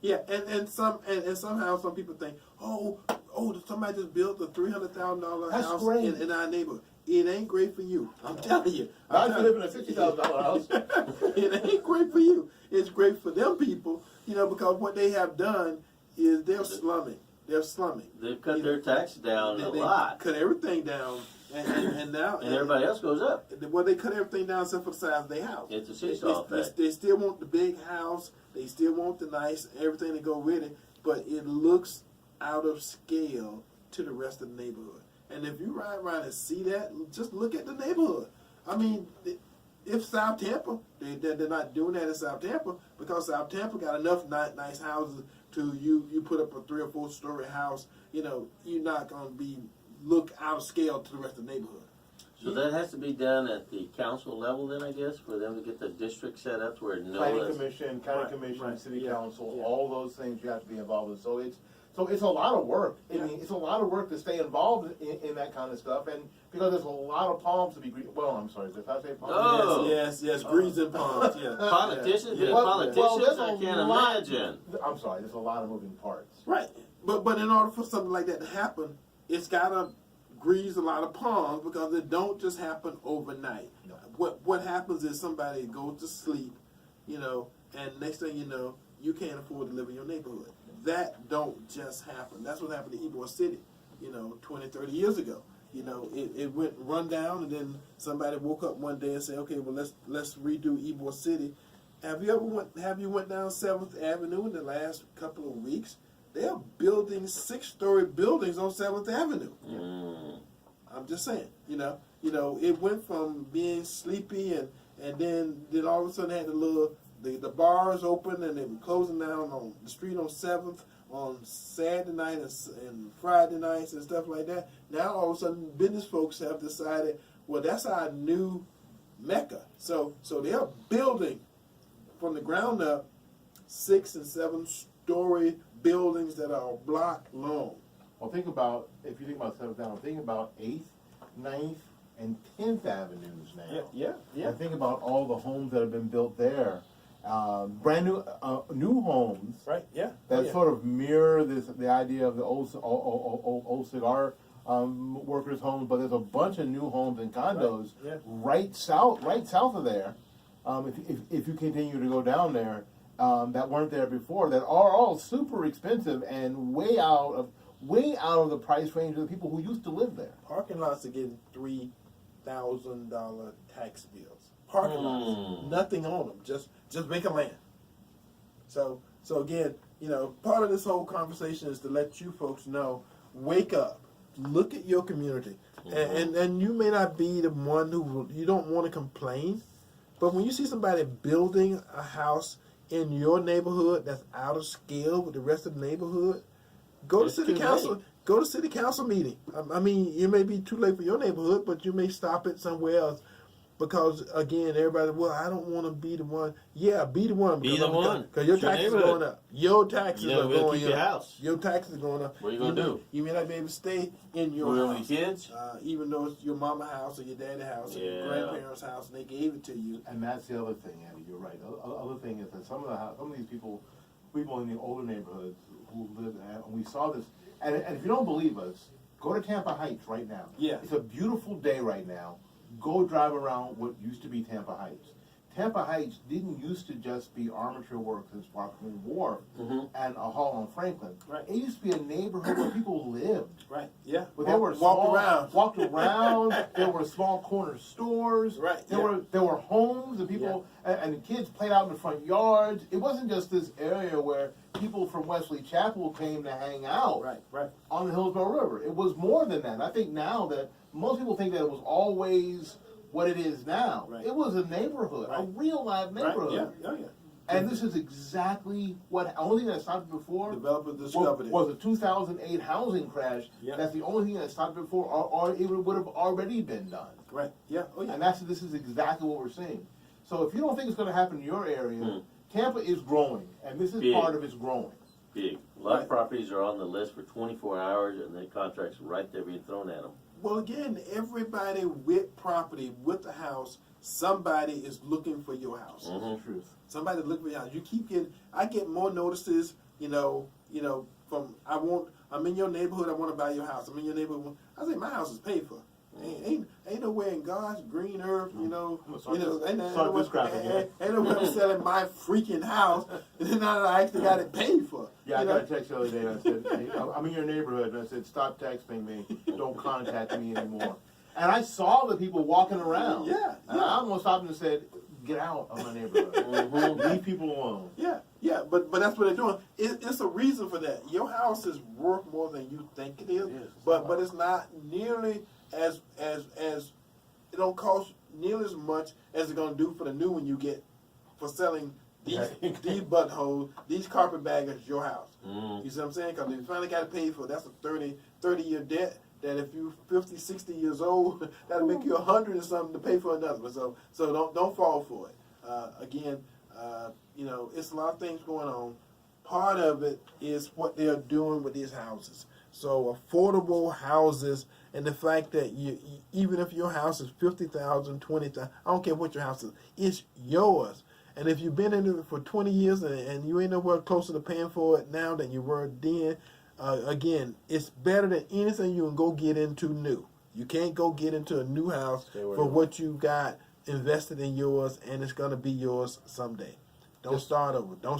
Yeah, and somehow some people think, oh, somebody just built a $300,000 That's house great. in our neighborhood. It ain't great for you. I'm telling you. Not if you live in a $50,000 house. It ain't great for you. It's great for them people, because what they have done is they're slumming. They've cut their taxes down a lot. Cut everything down, and now And everybody else goes up. Well, they cut everything down except for the size of their house. It's a seesaw effect. They still want the big house. They still want the nice everything to go with it, but it looks out of scale to the rest of the neighborhood. And if you ride around and see that, just look at the neighborhood. I mean, if South Tampa, they're not doing that in South Tampa, because South Tampa got enough nice houses to you put up a 3 or 4 story house. You're not going to look out of scale to the rest of the neighborhood. So that has to be done at the council level then, I guess, for them to get the district set up to where Planning commission, county Right, commission, right, city yeah, council, yeah. all those things you have to be involved in. So it's a lot of work. I Yeah. mean, it's a lot of work to stay involved in that kind of stuff, and because there's a lot of palms to be greased. Well, I'm sorry, did I say palms? Oh. Yes, greens and palms. Yeah, Politicians, Yeah. being Well, politicians, there's I a can't lot- imagine. I'm sorry, there's a lot of moving parts. Right, but in order for something like that to happen, it's gotta grease a lot of palms, because it don't just happen overnight. No. What happens is somebody goes to sleep, and next thing you know, you can't afford to live in your neighborhood. That don't just happen. That's what happened to Ybor City, 20, 30 years ago. It went run down, and then somebody woke up one day and said, okay, well, let's redo Ybor City. Have you went down 7th Avenue in the last couple of weeks? They're building 6-story buildings on 7th Avenue. Mm. I'm just saying, it went from being sleepy and then all of a sudden they had the bars open, and they were closing down on the street on 7th on Saturday night and Friday nights and stuff like that. Now all of a sudden business folks have decided, well, that's our new Mecca. So they're building from the ground up 6 and 7-story buildings that are a block long. Well, if you think about 7th Avenue, think about 8th, 9th, and 10th Avenues now. Yeah. And think about all the homes that have been built there. Brand new homes Right. Yeah. that sort of mirror the idea of the old cigar workers' homes, but there's a bunch of new homes and condos Right, yeah. right south of there. If you continue to go down there, that weren't there before, that are all super expensive and way out way out of the price range of the people who used to live there. Parking lots are getting $3,000 tax bills. Parking lots, nothing on them, just vacant land. So again, part of this whole conversation is to let you folks know, wake up, look at your community, and you may not be the one who you don't want to complain, but when you see somebody building a house in your neighborhood that's out of scale with the rest of the neighborhood, go to city council. Go to city council meeting. I mean, it may be too late for your neighborhood, but you may stop it somewhere else. Because again, everybody, well, I don't want to be the one. Yeah, be the one. Be the one. Because your taxes are going up. Your taxes are going keep your up. house. Your taxes are going up. What are you going to do? You may not be able to stay in your With house. your kids? Even though it's your mama house or your daddy house or your grandparents' house, and they gave it to you. And that's the other thing, Andy. You're right. The other thing is that some of these people in the older neighborhoods who live, and we saw this. And if you don't believe us, go to Tampa Heights right now. Yeah. It's a beautiful day right now. Go drive around what used to be Tampa Heights. Tampa Heights didn't used to just be armature works and Sparkling Wharf and a hall on Franklin. Right. It used to be a neighborhood where people lived. Right. Yeah. But there were walked around. There were small corner stores. Right. There were homes and people and the kids played out in the front yards. It wasn't just this area where people from Wesley Chapel came to hang out. Right. On the Hillsborough River. It was more than that. I think now that most people think that it was always what it is now. Right. It was a neighborhood, a real live neighborhood. Right. Yeah. Oh, yeah. And this is exactly what, only thing that stopped it before Developers discovered it. was a 2008 housing crash. Yeah. That's the only thing that stopped it before, or it would have already been done. Right. Yeah. Oh, yeah. And this is exactly what we're seeing. So if you don't think it's going to happen in your area, Tampa is growing, and this is part of its growing. Big. A lot of properties are on the list for 24 hours, and the contracts right there being thrown at them. Well, again, everybody with property, with the house, somebody is looking for your house. That's the truth. Somebody looking for your house. You keep getting. I get more notices. From I'm in your neighborhood. I want to buy your house. I'm in your neighborhood. I say my house is paid for. Ain't nowhere in God's green earth, ain't nowhere I'm selling my freaking house, and then I actually got it paid for. Yeah, I got a text the other day, and I said, hey, I'm in your neighborhood, and I said, stop texting me, don't contact me anymore. And I saw the people walking around. Yeah. And I almost stopped and said, get out of my neighborhood. Leave people alone. Yeah, but that's what they're doing. It's a reason for that. Your house is worth more than you think it is, but it's not nearly as it don't cost nearly as much as it's gonna do for the new one you get for selling these buttholes, these carpetbaggers your house. You see what I'm saying? Because if you finally got to pay for, that's a 30-year debt. That if you're 50, 60 years old, that'll make you 100 or something to pay for another one. So don't fall for it. Again, it's a lot of things going on. Part of it is what they're doing with these houses. So affordable houses, and the fact that even if your house is $50,000, $20,000, I don't care what your house is, it's yours. And if you've been in it for 20 years and you ain't nowhere closer to paying for it now than you were then, again, it's better than anything you can go get into new. You can't go get into a new house for what you got invested in yours, and it's going to be yours someday. Don't start over. No,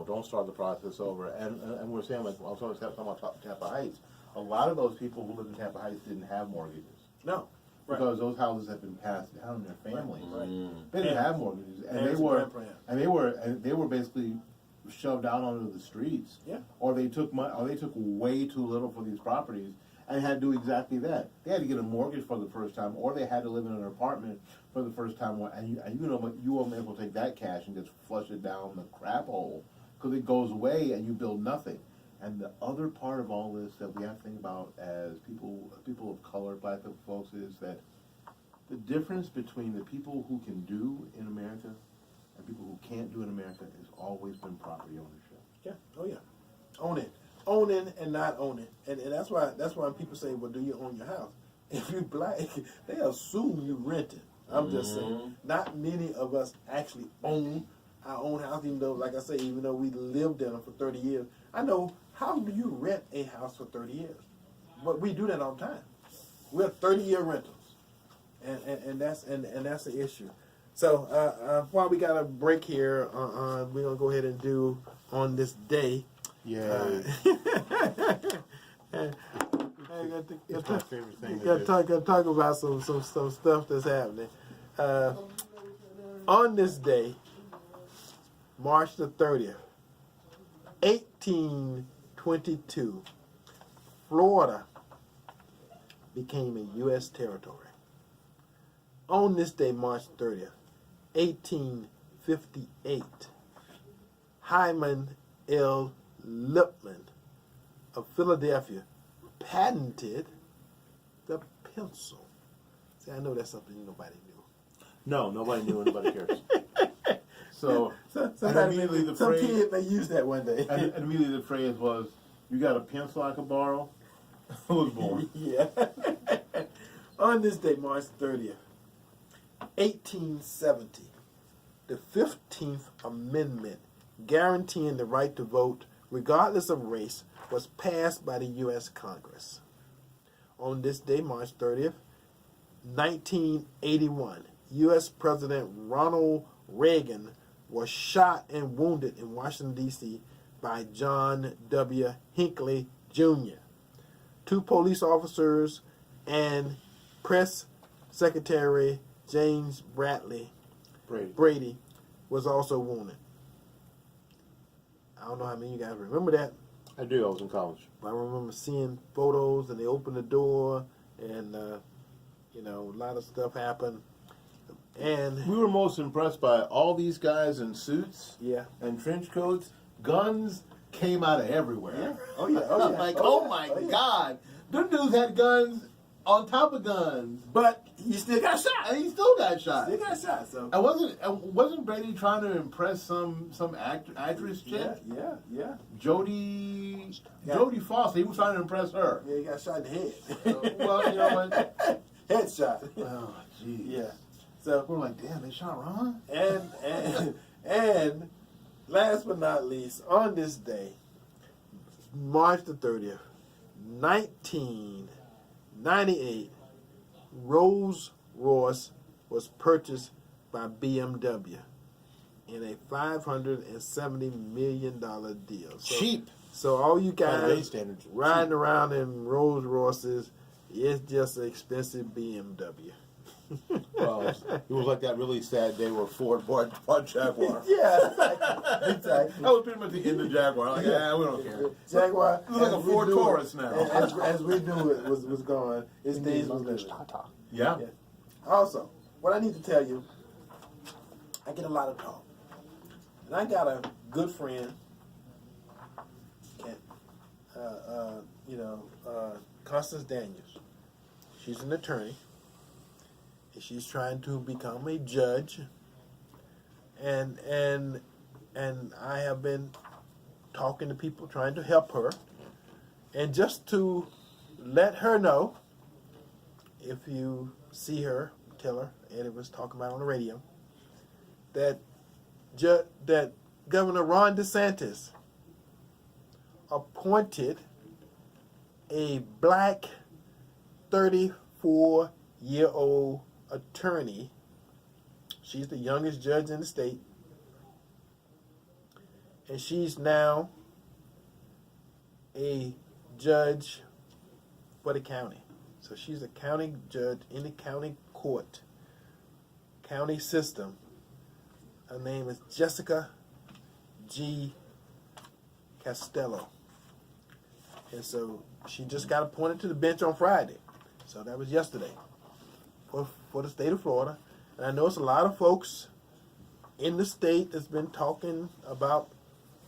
don't start the process over. And we're saying, like, I was talking about Tampa Heights. A lot of those people who live in Tampa Heights didn't have mortgages. No. Right. Because those houses have been passed down to their families. Right. They didn't have mortgages, and they were basically shoved out onto the streets. Yeah. Or they took way too little for these properties and had to do exactly that. They had to get a mortgage for the first time, or they had to live in an apartment for the first time. And you won't be able to take that cash and just flush it down the crap hole because it goes away and you build nothing. And the other part of all this that we have to think about as people of color, black folks, is that the difference between the people who can do in America and people who can't do in America has always been property ownership. Yeah. Oh yeah. Owning and not owning, and that's why people say, well, do you own your house? If you're black, they assume you rent it. I'm just saying, not many of us actually own our own house, even though, like I say, even though we lived in them for 30 years. I know, how do you rent a house for 30 years? But we do that all the time. We're 30-year rentals, and that's the issue. So while we got a break here, we're gonna go ahead and do on this day. Yeah. It's my favorite thing to Got do. to talk about some stuff that's happening. On this day, March the 30th, 1822, Florida became a U.S. territory. On this day, March 30th, 1858, Hyman L. Lipman of Philadelphia patented the pencil. See, I know that's something nobody knew. No, nobody knew. Nobody cares. So, and immediately the some phrase, kid may use that one day. and immediately the phrase was, "You got a pencil I could borrow?" I was born. Yeah. On this day, March 30th, 1870, the 15th Amendment guaranteeing the right to vote regardless of race was passed by the U.S. Congress. On this day, March 30th, 1981, U.S. President Ronald Reagan was shot and wounded in Washington, D.C. by John W. Hinckley, Jr. 2 police officers and Press Secretary James Brady was also wounded. I don't know how many of you guys remember that. I do. I was in college. I remember seeing photos, and they opened the door, and a lot of stuff happened. And We were most impressed by all these guys in suits yeah, and trench coats. Guns came out of everywhere. yeah, oh yeah, oh yeah, Like, oh oh my yeah. God, them dudes had guns on top of guns, But he still got shot. and he still got shot. Still got shot. So I wasn't Brady trying to impress some actress chick? yeah. Jodie Foster. He was trying to impress her. Yeah, he got shot in the head. Well, you know what? Headshot. Oh, geez. Yeah. So We're like, damn, they shot Ron? and last but not least, on this day, March the 30th, 1998, Rolls Royce was purchased by BMW in a $570 million deal. So, Cheap. So all you By today's guys standards, riding around in Rolls Royces, it's just an expensive BMW. Well, it was like that really sad day where Ford bought Jaguar. Yeah, exactly. That was pretty much the end of Jaguar. Like, yeah, we don't care. Jaguar. It's like a as we Ford knew Taurus it- now. As we knew it was gone, its days was living. Yeah. Yeah. Also, what I need to tell you, I get a lot of talk, and I got a good friend, Constance Daniels. She's an attorney. She's trying to become a judge, and I have been talking to people trying to help her, and just to let her know, if you see her, tell her Eddie was talking about on the radio, that that Governor Ron DeSantis appointed a black 34-year-old attorney. She's the youngest judge in the state, and she's now a judge for the county. So she's a county judge in the county court, county system. Her name is Jessica G. Costello. And so she just got appointed to the bench on Friday. So that was yesterday for the state of Florida. And I know it's a lot of folks in the state that's been talking about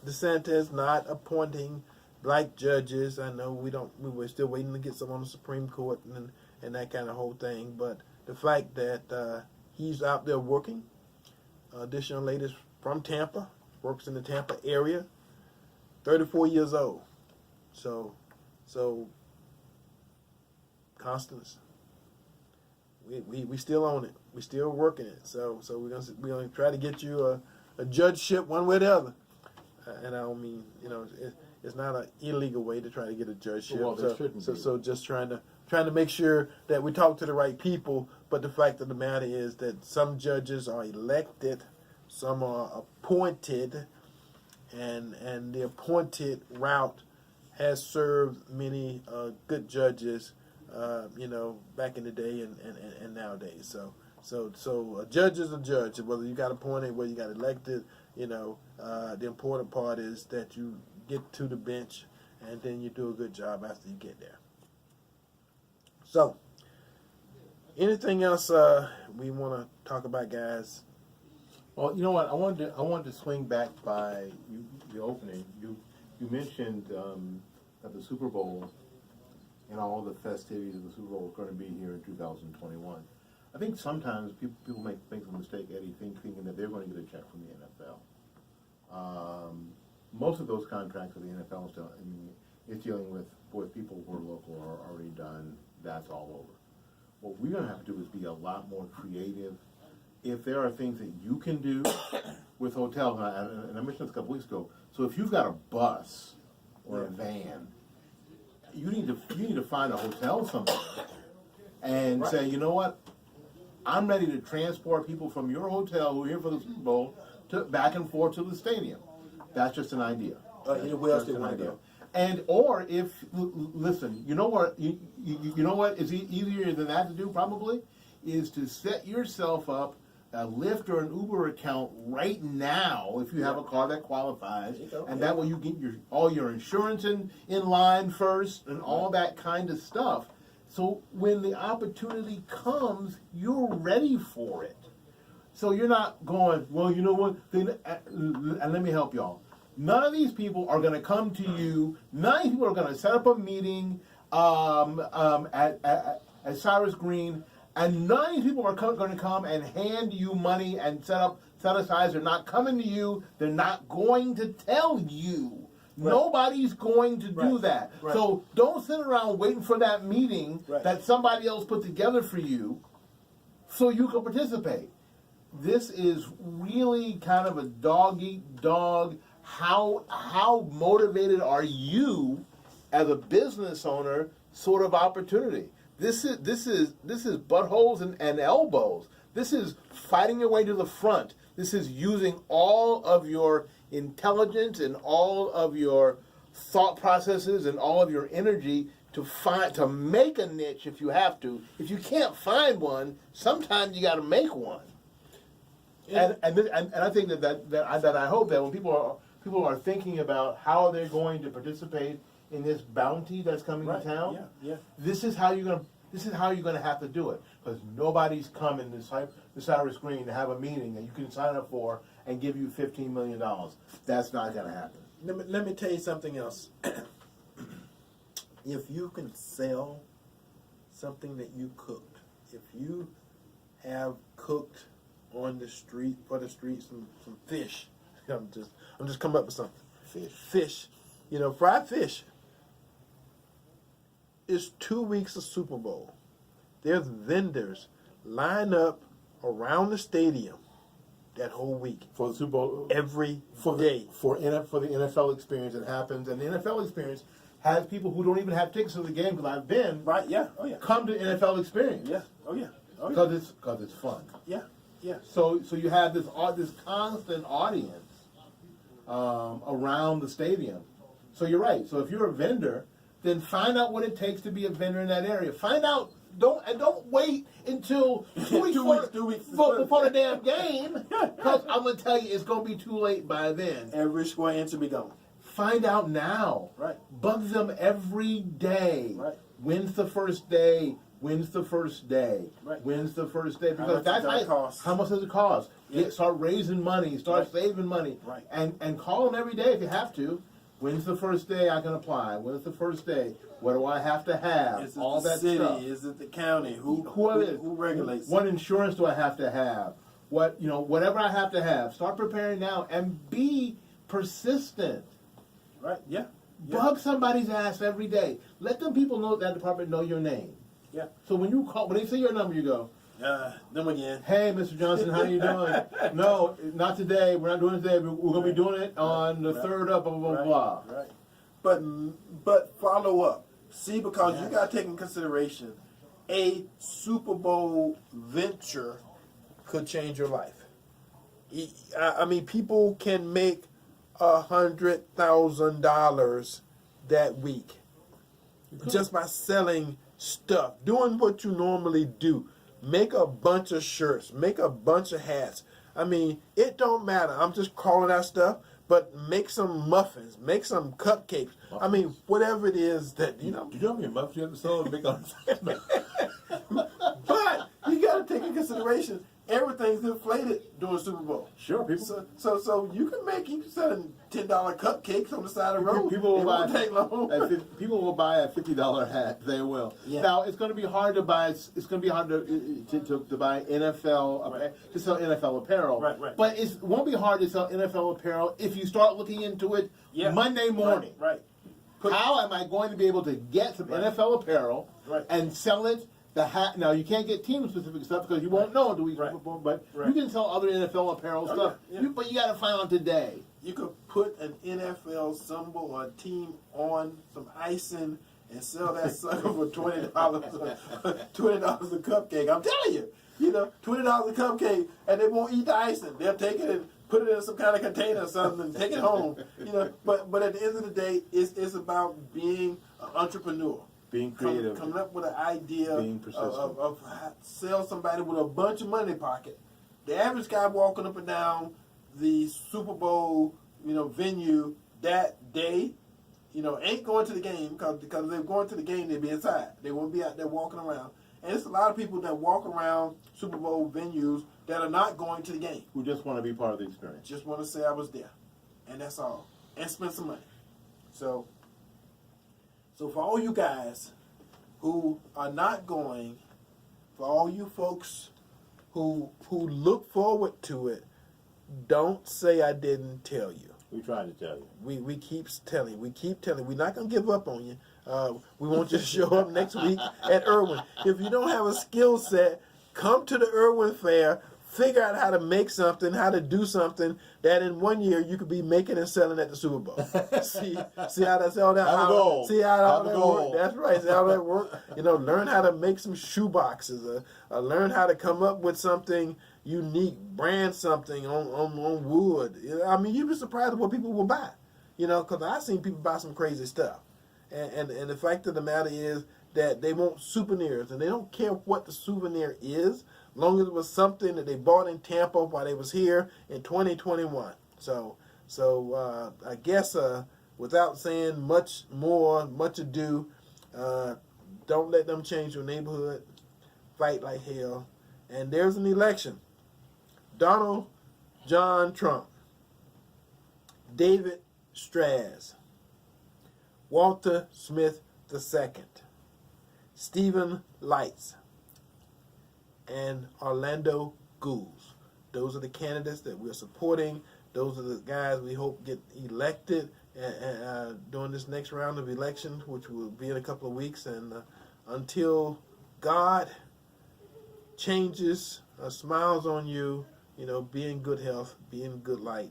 DeSantis not appointing black judges. I know we're still waiting to get some on the Supreme Court and that kind of whole thing. But the fact that he's out there working, this young lady's from Tampa, works in the Tampa area, 34 years old. So Constance, we still own it. We still working it. So we're gonna try to get you a judgeship one way or the other. And I don't mean, it's not an illegal way to try to get a judgeship. Well, there shouldn't be. So just trying to make sure that we talk to the right people. But the fact of the matter is that some judges are elected, some are appointed, and the appointed route has served many good judges, back in the day and nowadays. So a judge is a judge. Whether you got appointed, whether you got elected, the important part is that you get to the bench and then you do a good job after you get there. So, anything else we want to talk about, guys? Well, you know what? I wanted to swing back by the opening. You mentioned that the Super Bowl and all the festivities of the Super Bowl are going to be here in 2021. I think sometimes people make the mistake, Eddie, thinking that they're going to get a check from the NFL. Most of those contracts that the NFL is dealing with people who are local are already done. That's all over. What we're going to have to do is be a lot more creative. If there are things that you can do with hotels, and I mentioned this a couple weeks ago, so if you've got a bus or a van, you need to find a hotel somewhere and say, you know what, I'm ready to transport people from your hotel who are here for the Super Bowl back and forth to the stadium. That's just an idea. Where else they want to go? And or if listen, you know what is easier than that to do probably is to set yourself up a Lyft or an Uber account right now if you have a car that qualifies, and that way you get all your insurance in line first and all that kind of stuff. So when the opportunity comes, you're ready for it. So you're not going, well, you know what? And let me help y'all. None of these people are going to come to you. None of these people are going to set up a meeting at Cyrus Green, and none of these people are going to come and hand you money and set aside. They're not coming to you. They're not going to tell you. Right. Nobody's going to do that. Right. So don't sit around waiting for that meeting that somebody else put together for you so you can participate. This is really kind of a dog-eat-dog. How motivated are you as a business owner sort of opportunity? This is buttholes and elbows. This is fighting your way to the front. This is using all of your intelligence and all of your thought processes and all of your energy to make a niche if you have to. If you can't find one, sometimes you got to make one. And I think that I hope that when people are thinking about how they're going to participate in this bounty that's coming to town, this is how you're going to have to do it, because nobody's coming to Cyrus Green to have a meeting that you can sign up for and give you $15 million. That's not going to happen. Let me tell you something else. If you can sell something that you cooked, if you have cooked on the street for the street some fish, I'm just coming up with something. Fish, fried fish. It's 2 weeks of Super Bowl. There's vendors line up around the stadium that whole week for the Super Bowl every day for the NFL experience. It happens, and the NFL experience has people who don't even have tickets to the game, because I've been come to NFL experience because it's fun. So you have this constant audience around the stadium. So you're right. So if you're a vendor, then find out what it takes to be a vendor in that area. Find out. Don't wait until 2 weeks before the damn game, because I'm gonna tell you it's gonna be too late by then. Every square inch will be gone. Find out now. Right. Bug them every day. Right. When's the first day? When's the first day? Right. When's the first day? Because how much does it cost? Yeah. Start raising money. Start saving money. Right. And call them every day if you have to. When's the first day I can apply? When's the first day? What do I have to have? Is it all the that city? stuff. Is it the county? Who regulates What it? insurance do I have to have? Whatever I have to have. Start preparing now and be persistent. Right? Yeah. Bug somebody's ass every day. Let them people know that department know your name. Yeah. So when they say your number, you go, them again. Hey, Mr. Johnson, how you doing? No, not today. We're not doing it today. We're going to be doing it on the 3rd of blah, blah, blah. Right. But follow up. See, because you got to take in consideration, a Super Bowl venture could change your life. I mean, people can make $100,000 that week just by selling stuff, doing what you normally do. Make a bunch of shirts, make a bunch of hats. I mean, it don't matter. I'm just calling out stuff, but make some muffins, make some cupcakes. I mean, whatever it is that, you know. You know how many muffins you have to sell to make on But you got to take into consideration everything's inflated during Super Bowl. Sure, people. So you can keep selling $10 cupcakes on the side of the road. People will It won't take long. People will buy a $50 hat. They will. Yeah. Now it's going to be hard to buy. It's going to be hard to buy NFL to sell NFL apparel. Right. But it won't be hard to sell NFL apparel if you start looking into it Monday morning. Right. How am I going to be able to get some NFL apparel and sell it? The hat. Now you can't get team specific stuff because you won't know until we before. But you can sell other NFL apparel stuff. Yeah. But you got to find out today. You could put an NFL symbol or a team on some icing and sell that sucker for $20. $20 a cupcake. I'm telling you, $20 a cupcake, and they won't eat the icing. They'll take it and put it in some kind of container or something and take it home. But at the end of the day, it's about being an entrepreneur. Being creative. Coming up with an idea Being persistent. of sell somebody with a bunch of money in their pocket. The average guy walking up and down the Super Bowl, venue that day, ain't going to the game because if they're going to the game, they'd be inside. They won't be out there walking around. And it's a lot of people that walk around Super Bowl venues that are not going to the game. Who just want to be part of the experience. Just want to say I was there. And that's all. And spend some money. So for all you guys who are not going, for all you folks who look forward to it, don't say I didn't tell you. We tried to tell you. We keep telling. We're not going to give up on you. We won't just show up next week at Irwin. If you don't have a skill set, come to the Irwin Fair. Figure out how to make something, how to do something that in 1 year you could be making and selling at the Super Bowl. See how that's all that. Have a goal. See how all Have a that goal. work. That's right. See how that work. Learn how to make some shoe boxes. Learn how to come up with something unique, brand something on wood. I mean, you'd be surprised at what people will buy. Because I've seen people buy some crazy stuff. And the fact of the matter is that they want souvenirs, and they don't care what the souvenir is, long as it was something that they bought in Tampa while they was here in 2021. So I guess without saying much ado, don't let them change your neighborhood. Fight like hell. And there's an election. Donald John Trump, David Straz, Walter Smith II, Stephen Lights, and Orlando Ghouls. Those are the candidates that we're supporting. Those are the guys we hope get elected during this next round of elections, which will be in a couple of weeks. And until God changes, smiles on you, be in good health, be in good light.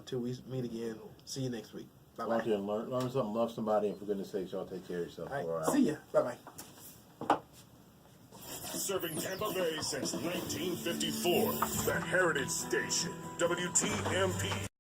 Till we meet again. See you next week. Bye Go out bye. there and learn something, love somebody, and for goodness sakes, y'all take care of yourself. All right. See ya. Bye bye. Serving Tampa Bay since 1954. The Heritage Station, WTMP.